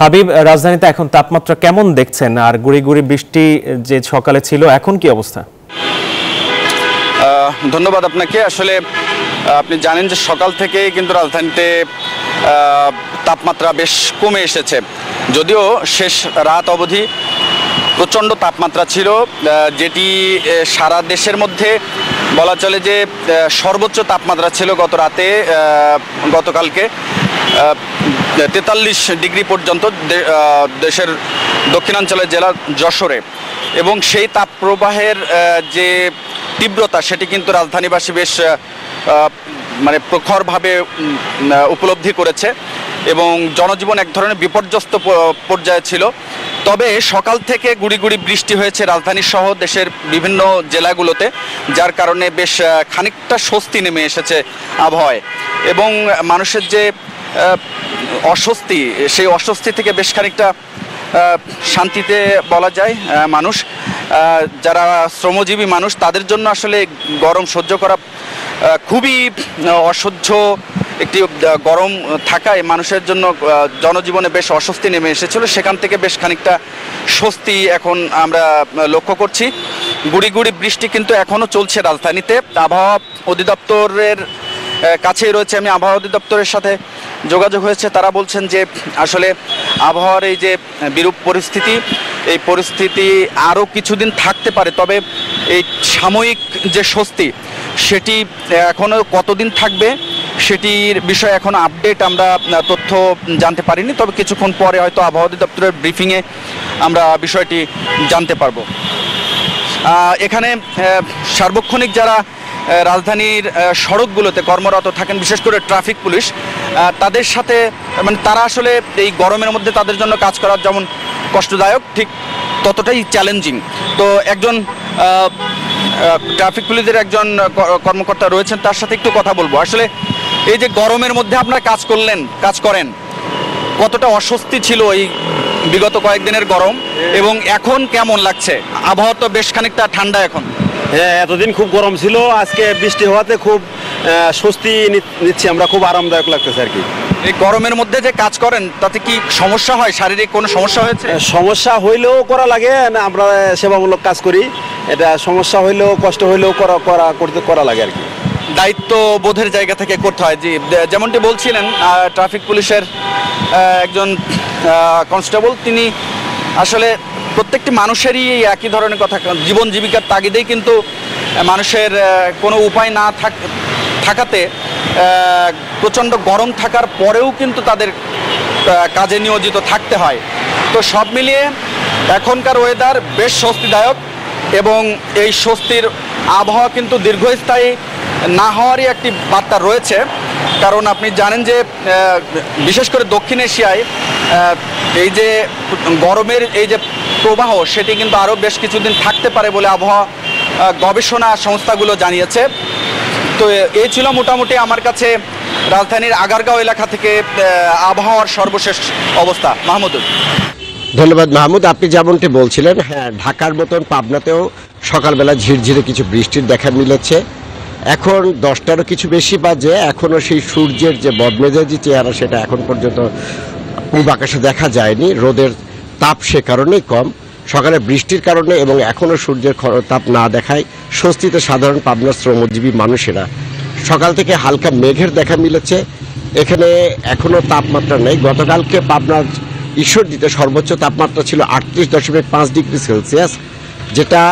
হাবিব, রাজধানীতে এখন তাপমাত্রা কেমন দেখছেন, আর গুড়ি গুড়ি বৃষ্টি যে সকালে ছিল এখন কি অবস্থা? ধন্যবাদ আপনাকে। আসলে আপনি জানেন যে সকাল থেকে কিন্তু রাজধানীতে তাপমাত্রা বেশ কমে এসেছে, যদিও শেষ রাত অবধি প্রচণ্ড তাপমাত্রা ছিল, যেটি সারা দেশের মধ্যে বলা চলে যে সর্বোচ্চ তাপমাত্রা ছিল গতকালকে 43 ডিগ্রি পর্যন্ত দেশের দক্ষিণাঞ্চলের জেলা যশোরে। এবং সেই তাপপ্রবাহের যে তীব্রতা সেটি কিন্তু রাজধানীবাসী বেশ প্রখরভাবে উপলব্ধি করেছে এবং জনজীবন এক ধরনের বিপর্যস্ত পর্যায়ে ছিল। তবে সকাল থেকে গুড়ি গুড়ি বৃষ্টি হয়েছে রাজধানী সহ দেশের বিভিন্ন জেলাগুলোতে, যার কারণে বেশ খানিকটা স্বস্তি নেমে এসেছে আবহাওয়ায় এবং মানুষের যে অস্বস্তি, সেই অস্বস্তি থেকে বেশ খানিকটা শান্তিতে বলা যায়। মানুষ যারা শ্রমজীবী মানুষ, তাদের জন্য আসলে গরম সহ্য করা খুবই অসহ্য একটি গরম থাকায় মানুষের জন্য জনজীবনে বেশ অস্বস্তি নেমে এসেছিল। সেখান থেকে বেশ খানিকটা স্বস্তি এখন আমরা লক্ষ্য করছি। গুড়ি গুড়ি বৃষ্টি কিন্তু এখনও চলছে রাজধানীতে। আবহাওয়া অধিদপ্তরের কাছেই রয়েছে, আমি আবহাওয়া অধিদপ্তরের সাথে যোগাযোগ হয়েছে। তারা বলছেন যে আসলে আবহাওয়ার এই যে বিরূপ পরিস্থিতি, এই পরিস্থিতি আরও কিছুদিন থাকতে পারে, তবে এই সাময়িক যে স্বস্তি সেটি এখনও কতদিন থাকবে সেটির বিষয়ে এখনও আপডেট আমরা তথ্য জানতে পারিনি, তবে কিছুক্ষণ পরে হয়তো আবহাওয়া অধিদপ্তরের ব্রিফিংয়ে আমরা বিষয়টি জানতে পারবো। এখানে সার্বক্ষণিক যারা রাজধানীর সড়কগুলোতে কর্মরত থাকেন, বিশেষ করে ট্রাফিক পুলিশ, তাদের সাথে তারা আসলে এই গরমের মধ্যে তাদের জন্য কাজ করা যেমন কষ্টদায়ক, ঠিক ততটাই চ্যালেঞ্জিং। তো একজন ট্রাফিক পুলিশের একজন কর্মকর্তা রয়েছেন, তার সাথে একটু কথা বলবো। আসলে এই যে গরমের মধ্যে আপনারা কাজ করেন, কতটা অস্বস্তি ছিল এই বিগত কয়েকদিনের গরম এবং এখন কেমন লাগছে? আবহাওয়া তো বেশ খানিকটা ঠান্ডা এখন। হ্যাঁ, এতদিন খুব গরম ছিল, আজকে বৃষ্টি হওয়াতে খুব স্বস্তি নিচ্ছি আমরা, খুব আরামদায়ক লাগতেছে আর কি। এই গরমের মধ্যে যে কাজ করেন তাতে কি সমস্যা হয়, শারীরিক কোনো সমস্যা হয়েছে? সমস্যা হইলেও করা লাগে, আমরা সেবামূলক কাজ করি, এটা সমস্যা হইলেও কষ্ট হইলেও করা লাগে আর কি। দায়িত্ব বোধের জায়গা থেকে করতে হয়। জি, যেমনটি বলছিলেন ট্রাফিক পুলিশের একজন কনস্টেবল, তিনি আসলে প্রত্যেকটি মানুষেরই একই ধরনের কথা, জীবন জীবিকার তাগিদেই কিন্তু মানুষের কোনো উপায় না থাকাতে প্রচণ্ড গরম থাকার পরেও কিন্তু তাদের কাজে নিয়োজিত থাকতে হয়। তো সব মিলিয়ে এখনকার ওয়েদার বেশ স্বস্তিদায়ক এবং এই স্বস্তির আবহাওয়া কিন্তু দীর্ঘস্থায়ী না হওয়ারই একটি বার্তা রয়েছে। কারণ আপনি জানেন যে বিশেষ করে দক্ষিণ এশিয়ায় এই যে গরমের এই যে প্রবাহ, সেটি কিন্তু আরও বেশ কিছুদিন থাকতে পারে বলে আবহাওয়া গবেষণা সংস্থাগুলো জানিয়েছে। তো এই ছিল মোটামুটি আমার কাছে রাজধানীর আগারগাঁও এলাকা থেকে আবহাওয়ার সর্বশেষ অবস্থা। মাহমুদ। ধন্যবাদ মাহমুদ। আপনি যেমনটি বলছিলেন, হ্যাঁ, ঢাকার মতন পাবনাতেও সকালবেলা ঝিরঝিরে কিছু বৃষ্টির দেখা মিলেছে। এখন 10টারও কিছু বেশি বাজে, এখনও সেই সূর্যের যে বদমেজাজি চেহারা সেটা এখন পর্যন্ত পূব আকাশে দেখা যায়নি। রোদের তাপ সে কারণেই কম, সকালে বৃষ্টির কারণে এবং এখনও সূর্যের তাপ না দেখায় স্বস্তিতে সাধারণ পাবনার শ্রমজীবী মানুষেরা। সকাল থেকে হালকা মেঘের দেখা মিলেছে, এখানে এখনও তাপমাত্রা নেই। গতকালকে পাবনার ঈশ্বরদীতে সর্বোচ্চ তাপমাত্রা ছিল 38.5 ডিগ্রি সেলসিয়াস, যেটা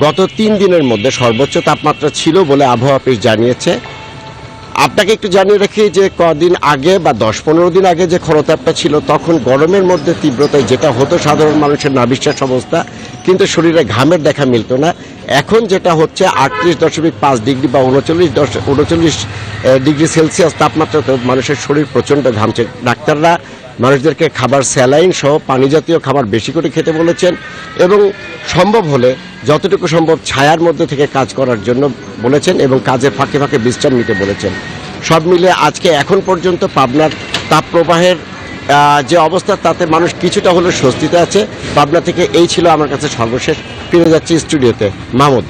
গত 3 দিনের মধ্যে সর্বোচ্চ তাপমাত্রা ছিল বলে আবহাওয়া অফিস জানিয়েছে। আপনাকে একটু জানিয়ে রাখি যে কদিন আগে বা 10-15 দিন আগে যে খরতাপটা ছিল, তখন গরমের মধ্যে তীব্রতায় যেটা হতো সাধারণ মানুষের নাভিশ্বাস অবস্থা, কিন্তু শরীরে ঘামের দেখা মিলত না। এখন যেটা হচ্ছে 38.5 ডিগ্রি বা 39 ডিগ্রি সেলসিয়াস তাপমাত্রাতে মানুষের শরীর প্রচণ্ড ঘামছে। ডাক্তাররা মানুষদেরকে খাবার, স্যালাইন সহ পানি জাতীয় খাবার বেশি করে খেতে বলেছেন এবং সম্ভব হলে যতটুকু সম্ভব ছায়ার মধ্যে থেকে কাজ করার জন্য বলেছেন এবং কাজের ফাঁকে ফাঁকে বিশ্রাম নিতে বলেছেন। সব মিলে আজকে এখন পর্যন্ত পাবনার তাপপ্রবাহের যে অবস্থা, তাতে মানুষ কিছুটা হলেও স্বস্তিতে আছে। পাবনা থেকে এই ছিল আমার কাছে সর্বশেষ। ফিরে যাচ্ছি স্টুডিওতে। মাহমুদ।